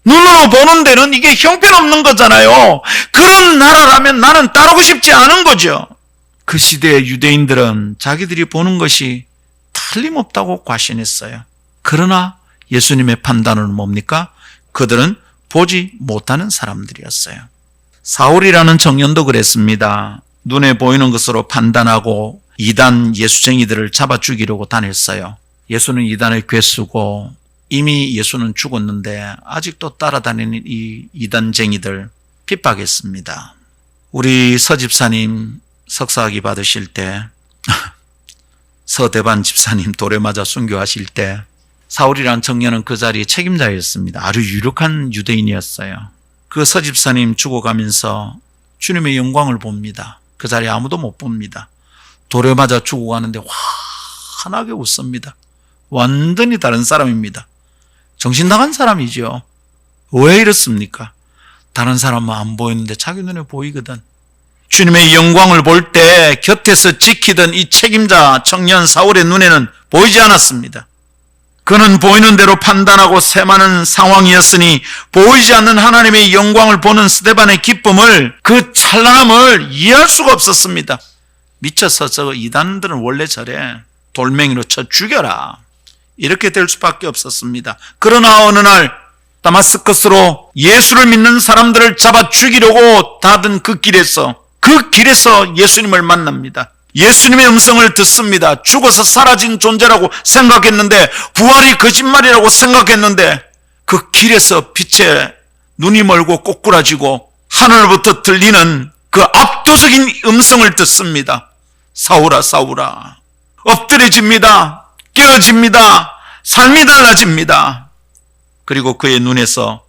눈으로 보는 데는 이게 형편없는 거잖아요. 그런 나라라면 나는 따르고 싶지 않은 거죠. 그 시대의 유대인들은 자기들이 보는 것이 틀림없다고 과신했어요. 그러나 예수님의 판단은 뭡니까? 그들은 보지 못하는 사람들이었어요. 사울이라는 청년도 그랬습니다. 눈에 보이는 것으로 판단하고 이단 예수쟁이들을 잡아 죽이려고 다녔어요. 예수는 이단의 괴수고 이미 예수는 죽었는데 아직도 따라다니는 이 이단쟁이들 핍박했습니다. 우리 서 집사님 석사학위 받으실 때 서대반 집사님 돌에 맞아 순교하실 때 사울이라는 청년은 그 자리에 책임자였습니다. 아주 유력한 유대인이었어요. 그 서 집사님 죽어가면서 주님의 영광을 봅니다. 그 자리에 아무도 못 봅니다. 돌에 맞아 죽어가는데 환하게 웃습니다. 완전히 다른 사람입니다. 정신 나간 사람이죠. 왜 이렇습니까? 다른 사람은 안 보이는데 자기 눈에 보이거든. 주님의 영광을 볼 때 곁에서 지키던 이 책임자 청년 사울의 눈에는 보이지 않았습니다. 그는 보이는 대로 판단하고 세마는 상황이었으니 보이지 않는 하나님의 영광을 보는 스데반의 기쁨을, 그 찬란함을 이해할 수가 없었습니다. 미쳐서 저 이단들은 원래 저래. 돌멩이로 쳐 죽여라. 이렇게 될 수밖에 없었습니다. 그러나 어느 날 다마스커스로 예수를 믿는 사람들을 잡아 죽이려고 닫은 그 길에서 예수님을 만납니다. 예수님의 음성을 듣습니다. 죽어서 사라진 존재라고 생각했는데, 부활이 거짓말이라고 생각했는데, 그 길에서 빛에 눈이 멀고 꼬꾸라지고 하늘부터 들리는 그 압도적인 음성을 듣습니다. 사울아, 사울아. 엎드려집니다. 깨어집니다. 삶이 달라집니다. 그리고 그의 눈에서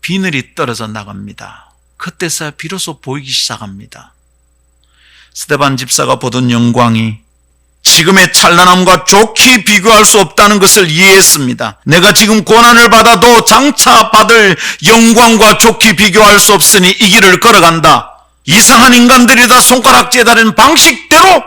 비늘이 떨어져 나갑니다. 그때서야 비로소 보이기 시작합니다. 스데반 집사가 보던 영광이 지금의 찬란함과 좋게 비교할 수 없다는 것을 이해했습니다. 내가 지금 고난을 받아도 장차 받을 영광과 좋게 비교할 수 없으니 이 길을 걸어간다. 이상한 인간들이다 손가락질에 다른 방식대로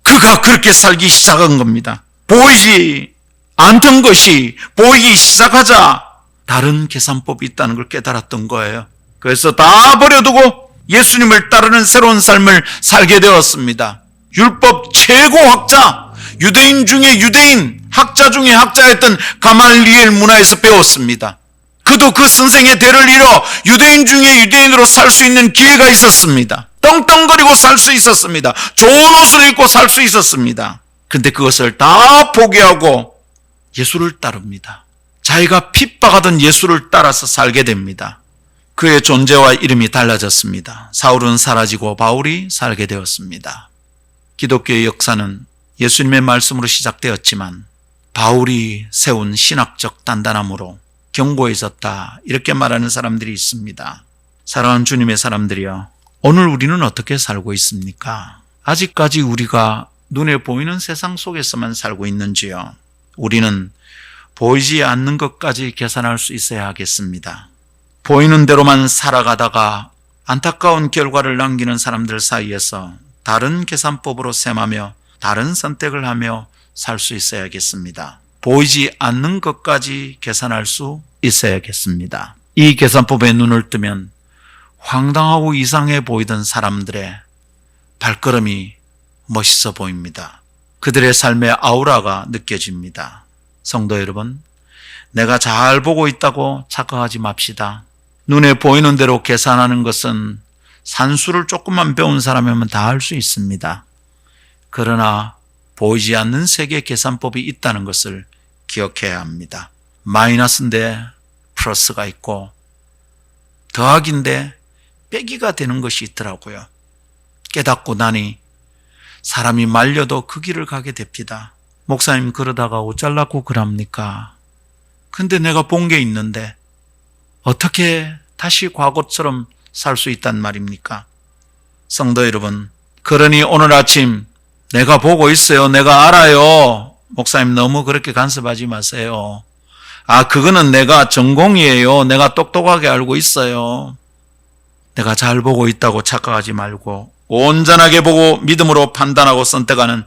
그가 그렇게 살기 시작한 겁니다. 보이지 않던 것이 보이기 시작하자 다른 계산법이 있다는 걸 깨달았던 거예요. 그래서 다 버려두고 예수님을 따르는 새로운 삶을 살게 되었습니다. 율법 최고 학자, 유대인 중에 유대인, 학자 중에 학자였던 가말리엘 문화에서 배웠습니다. 그도 그 선생의 대를 이뤄 유대인 중에 유대인으로 살 수 있는 기회가 있었습니다. 떵떵거리고 살 수 있었습니다. 좋은 옷을 입고 살 수 있었습니다. 근데 그것을 다 포기하고 예수를 따릅니다. 자기가 핍박하던 예수를 따라서 살게 됩니다. 그의 존재와 이름이 달라졌습니다. 사울은 사라지고 바울이 살게 되었습니다. 기독교의 역사는 예수님의 말씀으로 시작되었지만 바울이 세운 신학적 단단함으로 견고해졌다, 이렇게 말하는 사람들이 있습니다. 사랑하는 주님의 사람들이여, 오늘 우리는 어떻게 살고 있습니까? 아직까지 우리가 눈에 보이는 세상 속에서만 살고 있는지요? 우리는 보이지 않는 것까지 계산할 수 있어야 하겠습니다. 보이는 대로만 살아가다가 안타까운 결과를 남기는 사람들 사이에서 다른 계산법으로 셈하며 다른 선택을 하며 살 수 있어야겠습니다. 보이지 않는 것까지 계산할 수 있어야겠습니다. 이 계산법에 눈을 뜨면 황당하고 이상해 보이던 사람들의 발걸음이 멋있어 보입니다. 그들의 삶의 아우라가 느껴집니다. 성도 여러분, 내가 잘 보고 있다고 착각하지 맙시다. 눈에 보이는 대로 계산하는 것은 산수를 조금만 배운 사람이면 다 할 수 있습니다. 그러나 보이지 않는 세계 계산법이 있다는 것을 기억해야 합니다. 마이너스인데 플러스가 있고 더하기인데 빼기가 되는 것이 있더라고요. 깨닫고 나니 사람이 말려도 그 길을 가게 됩니다. 목사님, 그러다가 옷 잘라고 그럽니까? 근데 내가 본 게 있는데 어떻게 다시 과거처럼 살 수 있단 말입니까? 성도 여러분, 그러니 오늘 아침 내가 보고 있어요, 내가 알아요. 목사님, 너무 그렇게 간섭하지 마세요. 그거는 내가 전공이에요, 내가 똑똑하게 알고 있어요. 내가 잘 보고 있다고 착각하지 말고 온전하게 보고 믿음으로 판단하고 선택하는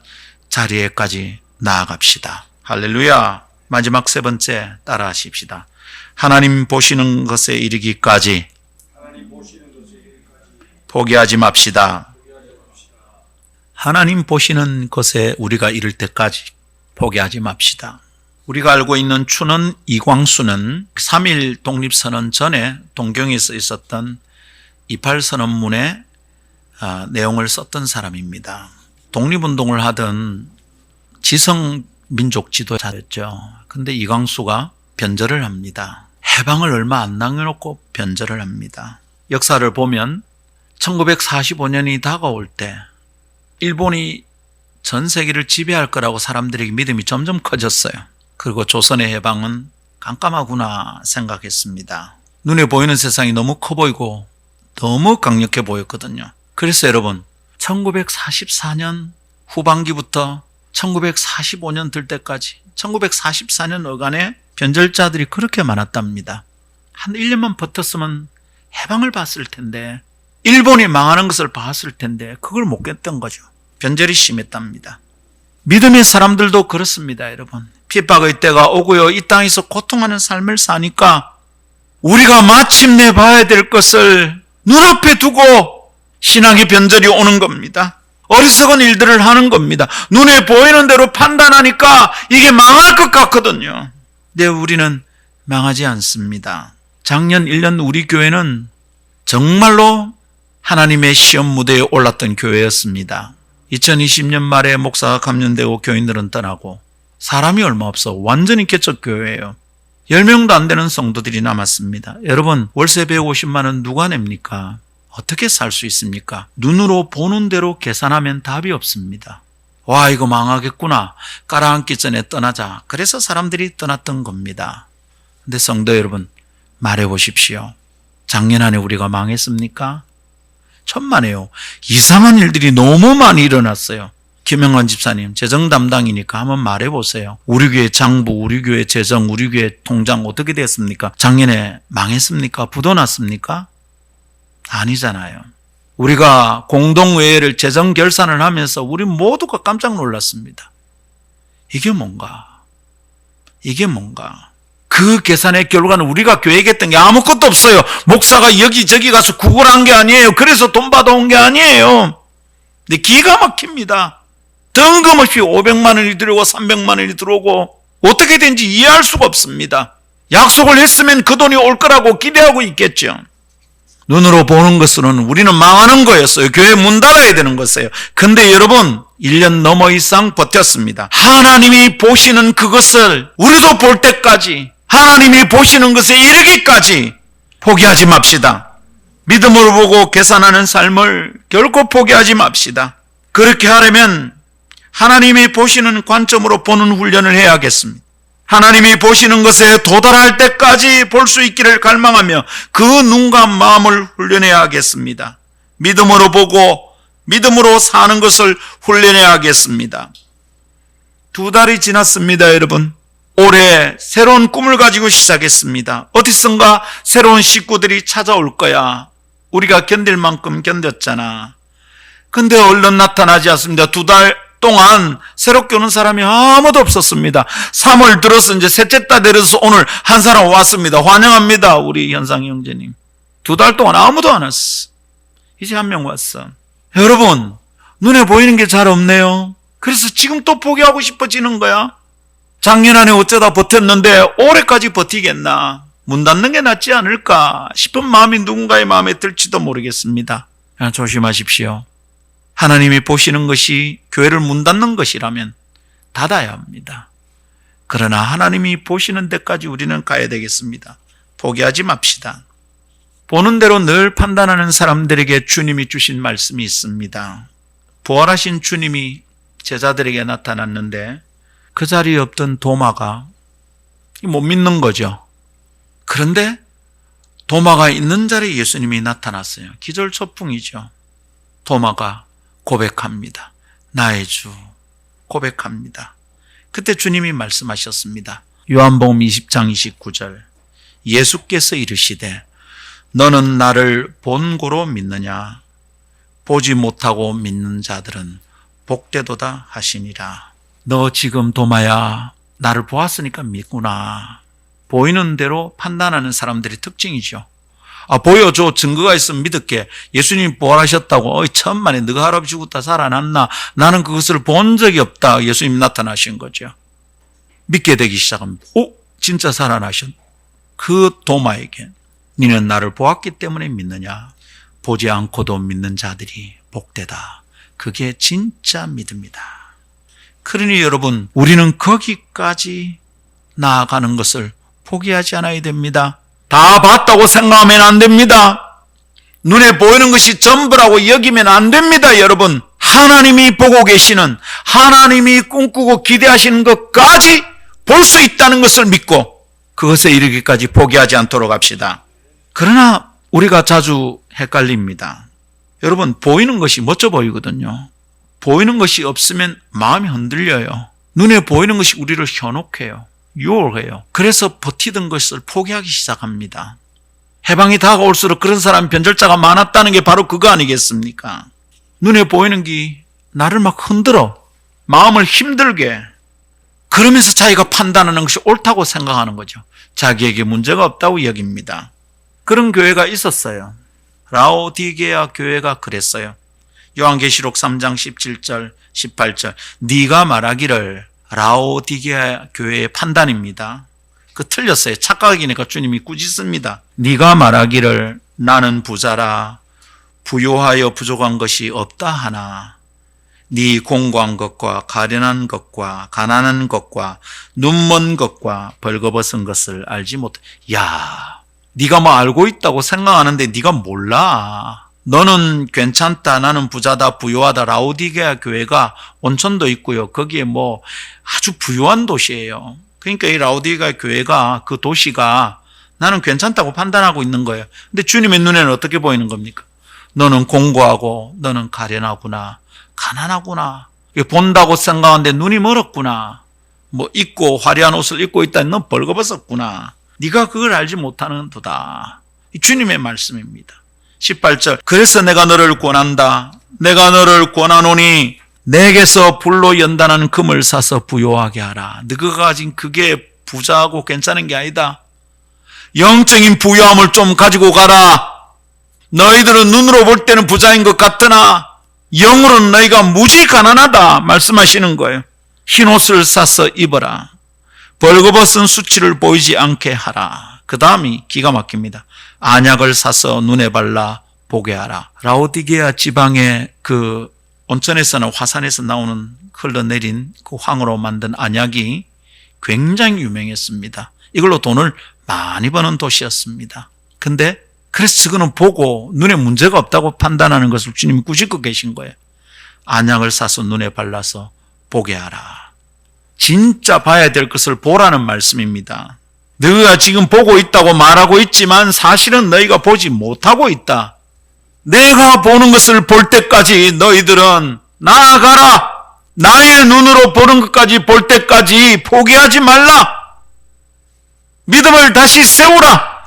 자리에까지 나아갑시다. 할렐루야. 마지막 세 번째, 따라하십시다. 하나님 보시는 것에 이르기까지 포기하지 맙시다. 하나님 보시는 것에 우리가 이를 때까지 포기하지 맙시다. 우리가 알고 있는 춘원 이광수는 3.1 독립선언 전에 동경에서 있었던 28선언문의 내용을 썼던 사람입니다. 독립운동을 하던 지성민족 지도자였죠. 그런데 이광수가 변절을 합니다. 해방을 얼마 안 남겨놓고 변절을 합니다. 역사를 보면 1945년이 다가올 때 일본이 전 세계를 지배할 거라고 사람들에게 믿음이 점점 커졌어요. 그리고 조선의 해방은 깜깜하구나 생각했습니다. 눈에 보이는 세상이 너무 커 보이고 너무 강력해 보였거든요. 그래서 여러분, 1944년 후반기부터 1945년 들 때까지 1944년 어간에 변절자들이 그렇게 많았답니다. 한 1년만 버텼으면 해방을 봤을 텐데, 일본이 망하는 것을 봤을 텐데 그걸 못 깼던 거죠. 변절이 심했답니다. 믿음의 사람들도 그렇습니다. 여러분, 핍박의 때가 오고요, 이 땅에서 고통하는 삶을 사니까 우리가 마침내 봐야 될 것을 눈앞에 두고 신앙의 변절이 오는 겁니다. 어리석은 일들을 하는 겁니다. 눈에 보이는 대로 판단하니까 이게 망할 것 같거든요. 근데 우리는 망하지 않습니다. 작년 1년 우리 교회는 정말로 하나님의 시험 무대에 올랐던 교회였습니다. 2020년 말에 목사가 감염되고 교인들은 떠나고 사람이 얼마 없어 완전히 개척 교회예요. 10명도 안 되는 성도들이 남았습니다. 여러분, 월세 150만 원 누가 냅니까? 어떻게 살 수 있습니까? 눈으로 보는 대로 계산하면 답이 없습니다. 와, 이거 망하겠구나, 깔아앉기 전에 떠나자. 그래서 사람들이 떠났던 겁니다. 근데 성도 여러분, 말해보십시오. 작년 한 해 우리가 망했습니까? 천만에요. 이상한 일들이 너무 많이 일어났어요. 김영환 집사님, 재정 담당이니까 한번 말해보세요. 우리 교회 장부, 우리 교회 재정, 우리 교회 통장 어떻게 됐습니까? 작년에 망했습니까? 부도났습니까? 아니잖아요. 우리가 공동회의를 재정 결산을 하면서 우리 모두가 깜짝 놀랐습니다. 이게 뭔가? 이게 뭔가? 그 계산의 결과는 우리가 계획했던 게 아무것도 없어요. 목사가 여기저기 가서 구걸한 게 아니에요. 그래서 돈 받아온 게 아니에요. 근데 기가 막힙니다. 뜬금없이 500만 원이 들어오고 300만 원이 들어오고 어떻게 된지 이해할 수가 없습니다. 약속을 했으면 그 돈이 올 거라고 기대하고 있겠죠. 눈으로 보는 것으로는 우리는 망하는 거였어요. 교회 문 닫아야 되는 거였어요. 근데 여러분 1년 넘어 이상 버텼습니다. 하나님이 보시는 그것을 우리도 볼 때까지, 하나님이 보시는 것에 이르기까지 포기하지 맙시다. 믿음으로 보고 계산하는 삶을 결코 포기하지 맙시다. 그렇게 하려면 하나님이 보시는 관점으로 보는 훈련을 해야겠습니다. 하나님이 보시는 것에 도달할 때까지 볼 수 있기를 갈망하며 그 눈과 마음을 훈련해야 하겠습니다. 믿음으로 보고 믿음으로 사는 것을 훈련해야 하겠습니다. 2달이 지났습니다, 여러분. 올해 새로운 꿈을 가지고 시작했습니다. 어디선가 새로운 식구들이 찾아올 거야. 우리가 견딜 만큼 견뎠잖아. 근데 얼른 나타나지 않습니다. 2달 동안 새롭게 오는 사람이 아무도 없었습니다. 3월 들어서 이제 셋째 달 내려서 오늘 한 사람 왔습니다. 환영합니다, 우리 현상 형제님. 2달 동안 아무도 안 왔어. 이제 한 명 왔어. 여러분, 눈에 보이는 게 잘 없네요. 그래서 지금 또 포기하고 싶어지는 거야. 작년 안에 어쩌다 버텼는데 올해까지 버티겠나, 문 닫는 게 낫지 않을까 싶은 마음이 누군가의 마음에 들지도 모르겠습니다. 그냥 조심하십시오. 하나님이 보시는 것이 교회를 문 닫는 것이라면 닫아야 합니다. 그러나 하나님이 보시는 데까지 우리는 가야 되겠습니다. 포기하지 맙시다. 보는 대로 늘 판단하는 사람들에게 주님이 주신 말씀이 있습니다. 부활하신 주님이 제자들에게 나타났는데 그 자리에 없던 도마가 못 믿는 거죠. 그런데 도마가 있는 자리에 예수님이 나타났어요. 기절초풍이죠. 도마가 고백합니다. 나의 주, 고백합니다. 그때 주님이 말씀하셨습니다. 요한복음 20장 29절, 예수께서 이르시되 너는 나를 본고로 믿느냐? 보지 못하고 믿는 자들은 복되도다 하시니라. 너 지금 도마야, 나를 보았으니까 믿구나. 보이는 대로 판단하는 사람들의 특징이죠. 보여줘, 증거가 있으면 믿을게. 예수님이 부활하셨다고, 천만에 너가 할아버지 죽었다 살아났나? 나는 그것을 본 적이 없다. 예수님이 나타나신 거죠. 믿게 되기 시작합니다. 진짜 살아나셨. 그 도마에게 너는 나를 보았기 때문에 믿느냐? 보지 않고도 믿는 자들이 복되다. 그게 진짜 믿음이다. 그러니 여러분, 우리는 거기까지 나아가는 것을 포기하지 않아야 됩니다. 다 봤다고 생각하면 안 됩니다. 눈에 보이는 것이 전부라고 여기면 안 됩니다, 여러분. 하나님이 보고 계시는, 하나님이 꿈꾸고 기대하시는 것까지 볼 수 있다는 것을 믿고 그것에 이르기까지 포기하지 않도록 합시다. 그러나 우리가 자주 헷갈립니다. 여러분, 보이는 것이 멋져 보이거든요. 보이는 것이 없으면 마음이 흔들려요. 눈에 보이는 것이 우리를 현혹해요. 유혹해요. 그래서 버티던 것을 포기하기 시작합니다. 해방이 다가올수록 그런 사람 변절자가 많았다는 게 바로 그거 아니겠습니까? 눈에 보이는 게 나를 막 흔들어. 마음을 힘들게. 그러면서 자기가 판단하는 것이 옳다고 생각하는 거죠. 자기에게 문제가 없다고 여깁니다. 그런 교회가 있었어요. 라오디게아 교회가 그랬어요. 요한계시록 3장 17절 18절, 네가 말하기를, 라오디게아 교회의 판단입니다. 그 틀렸어요. 착각이니까 주님이 꾸짖습니다. 네가 말하기를 나는 부자라, 부요하여 부족한 것이 없다 하나 네 공고한 것과 가련한 것과 가난한 것과 눈먼 것과 벌거벗은 것을 알지 못해. 야, 네가 뭐 알고 있다고 생각하는데 네가 몰라. 너는 괜찮다, 나는 부자다, 부유하다. 라오디게아 교회가 온천도 있고요. 거기에 뭐 아주 부유한 도시예요. 그러니까 이 라오디게아 교회가, 그 도시가 나는 괜찮다고 판단하고 있는 거예요. 근데 주님의 눈에는 어떻게 보이는 겁니까? 너는 공고하고, 너는 가련하구나, 가난하구나. 본다고 생각하는데 눈이 멀었구나. 뭐 입고 화려한 옷을 입고 있다니 넌 벌거벗었구나. 네가 그걸 알지 못하는 도다. 이 주님의 말씀입니다. 18절, 그래서 내가 너를 권한다. 내가 너를 권하노니 내게서 불로 연단한 금을 사서 부요하게 하라. 너가 가진 그게 부자하고 괜찮은 게 아니다. 영적인 부유함을 좀 가지고 가라. 너희들은 눈으로 볼 때는 부자인 것 같으나 영으로는 너희가 무지 가난하다 말씀하시는 거예요. 흰 옷을 사서 입어라. 벌거벗은 수치를 보이지 않게 하라. 그 다음이 기가 막힙니다. 안약을 사서 눈에 발라 보게 하라. 라오디게아 지방의 그 온천에서나 화산에서 나오는 흘러내린 그 황으로 만든 안약이 굉장히 유명했습니다. 이걸로 돈을 많이 버는 도시였습니다. 근데 그래서 그는 보고 눈에 문제가 없다고 판단하는 것을 주님이 꾸짖고 계신 거예요. 안약을 사서 눈에 발라서 보게 하라. 진짜 봐야 될 것을 보라는 말씀입니다. 너희가 지금 보고 있다고 말하고 있지만 사실은 너희가 보지 못하고 있다. 내가 보는 것을 볼 때까지 너희들은 나아가라. 나의 눈으로 보는 것까지 볼 때까지 포기하지 말라. 믿음을 다시 세우라.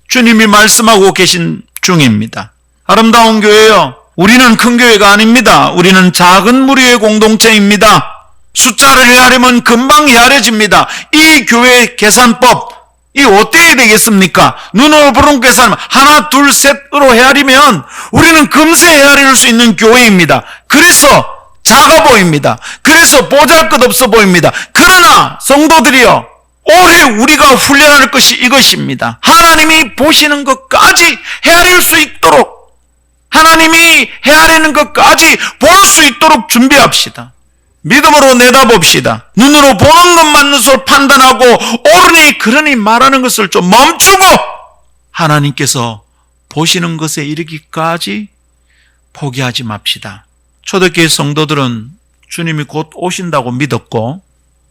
주님이 말씀하고 계신 중입니다. 아름다운 교회요. 우리는 큰 교회가 아닙니다. 우리는 작은 무리의 공동체입니다. 숫자를 헤아리면 금방 헤아려집니다. 이 교회 계산법, 이 어떻게 되겠습니까? 눈으로 보는 계산 하나, 둘, 셋으로 헤아리면 우리는 금세 헤아릴 수 있는 교회입니다. 그래서 작아 보입니다. 그래서 보잘것없어 보입니다. 그러나 성도들이여, 올해 우리가 훈련할 것이 이것입니다. 하나님이 보시는 것까지 헤아릴 수 있도록, 하나님이 헤아리는 것까지 볼 수 있도록 준비합시다. 믿음으로 내다봅시다. 눈으로 보는 것만 눈으로 판단하고 옳으니 그러니 말하는 것을 좀 멈추고 하나님께서 보시는 것에 이르기까지 포기하지 맙시다. 초대교회 성도들은 주님이 곧 오신다고 믿었고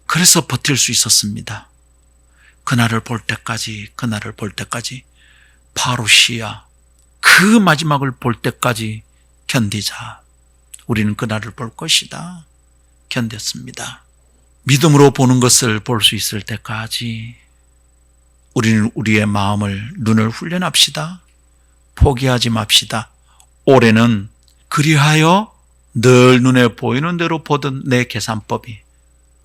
그래서 버틸 수 있었습니다. 그날을 볼 때까지, 그날을 볼 때까지, 파루시아, 그 마지막을 볼 때까지 견디자. 우리는 그날을 볼 것이다. 견뎠습니다. 믿음으로 보는 것을 볼 수 있을 때까지 우리는 우리의 마음을, 눈을 훈련합시다. 포기하지 맙시다. 올해는 그리하여 늘 눈에 보이는 대로 보던 내 계산법이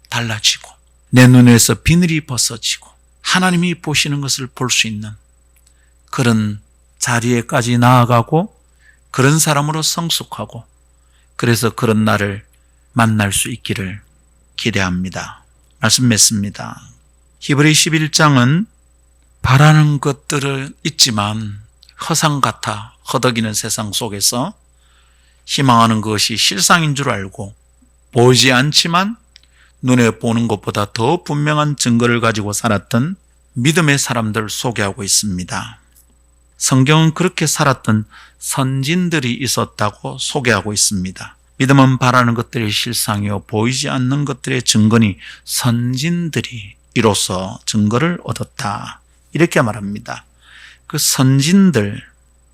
달라지고 내 눈에서 비늘이 벗어지고 하나님이 보시는 것을 볼 수 있는 그런 자리에까지 나아가고 그런 사람으로 성숙하고 그래서 그런 날을 만날 수 있기를 기대합니다. 말씀 맺습니다. 히브리 11장은 바라는 것들은 있지만 허상 같아 허덕이는 세상 속에서 희망하는 것이 실상인 줄 알고 보이지 않지만 눈에 보는 것보다 더 분명한 증거를 가지고 살았던 믿음의 사람들 소개하고 있습니다. 성경은 그렇게 살았던 선진들이 있었다고 소개하고 있습니다. 믿음은 바라는 것들의 실상이요 보이지 않는 것들의 증거니 선진들이 이로써 증거를 얻었다. 이렇게 말합니다. 그 선진들,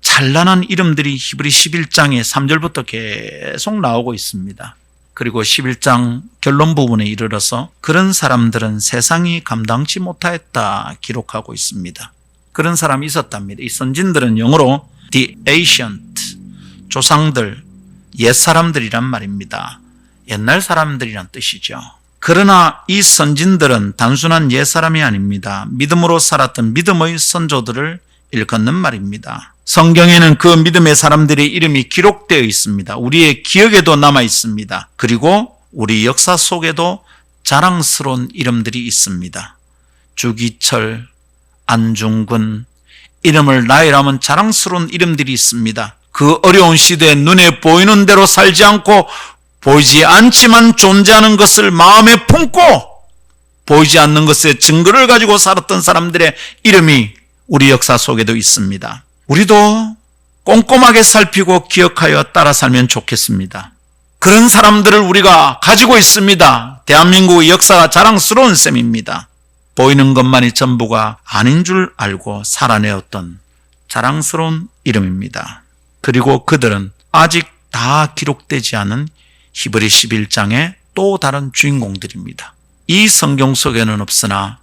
찬란한 이름들이 히브리 11장의 3절부터 계속 나오고 있습니다. 그리고 11장 결론 부분에 이르러서 그런 사람들은 세상이 감당치 못하였다 기록하고 있습니다. 그런 사람이 있었답니다. 이 선진들은 영어로 the ancient, 조상들, 옛사람들이란 말입니다. 옛날 사람들이란 뜻이죠. 그러나 이 선진들은 단순한 옛사람이 아닙니다. 믿음으로 살았던 믿음의 선조들을 일컫는 말입니다. 성경에는 그 믿음의 사람들의 이름이 기록되어 있습니다. 우리의 기억에도 남아 있습니다. 그리고 우리 역사 속에도 자랑스러운 이름들이 있습니다. 주기철, 안중근, 이름을 나열하면 자랑스러운 이름들이 있습니다. 그 어려운 시대에 눈에 보이는 대로 살지 않고 보이지 않지만 존재하는 것을 마음에 품고 보이지 않는 것의 증거를 가지고 살았던 사람들의 이름이 우리 역사 속에도 있습니다. 우리도 꼼꼼하게 살피고 기억하여 따라 살면 좋겠습니다. 그런 사람들을 우리가 가지고 있습니다. 대한민국의 역사가 자랑스러운 셈입니다. 보이는 것만이 전부가 아닌 줄 알고 살아내었던 자랑스러운 이름입니다. 그리고 그들은 아직 다 기록되지 않은 히브리 11장의 또 다른 주인공들입니다. 이 성경 속에는 없으나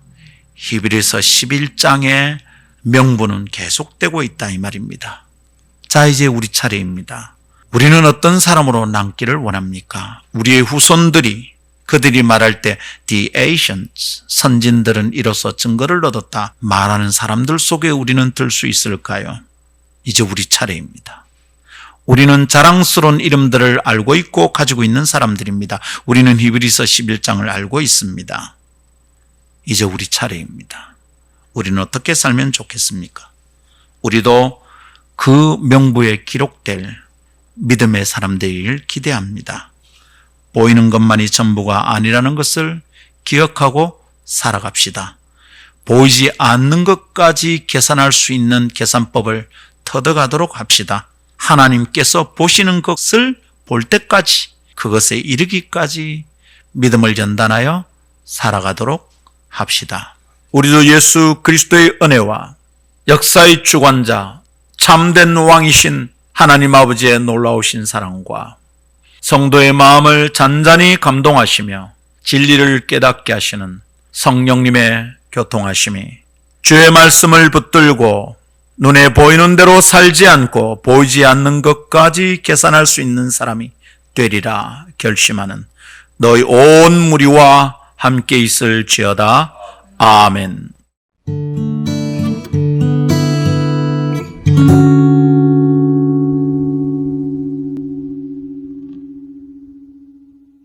히브리서 11장의 명분은 계속되고 있다 이 말입니다. 자, 이제 우리 차례입니다. 우리는 어떤 사람으로 남기를 원합니까? 우리의 후손들이 그들이 말할 때 the ancients, 선진들은 이로써 증거를 얻었다 말하는 사람들 속에 우리는 들 수 있을까요? 이제 우리 차례입니다. 우리는 자랑스러운 이름들을 알고 있고 가지고 있는 사람들입니다. 우리는 히브리서 11장을 알고 있습니다. 이제 우리 차례입니다. 우리는 어떻게 살면 좋겠습니까? 우리도 그 명부에 기록될 믿음의 사람들을 기대합니다. 보이는 것만이 전부가 아니라는 것을 기억하고 살아갑시다. 보이지 않는 것까지 계산할 수 있는 계산법을 터득하도록 합시다. 하나님께서 보시는 것을 볼 때까지, 그것에 이르기까지 믿음을 연단하여 살아가도록 합시다. 우리도 예수 그리스도의 은혜와 역사의 주관자, 참된 왕이신 하나님 아버지의 놀라우신 사랑과 성도의 마음을 잔잔히 감동하시며 진리를 깨닫게 하시는 성령님의 교통하심이 주의 말씀을 붙들고 눈에 보이는 대로 살지 않고 보이지 않는 것까지 계산할 수 있는 사람이 되리라 결심하는 너희 온 무리와 함께 있을지어다. 아멘.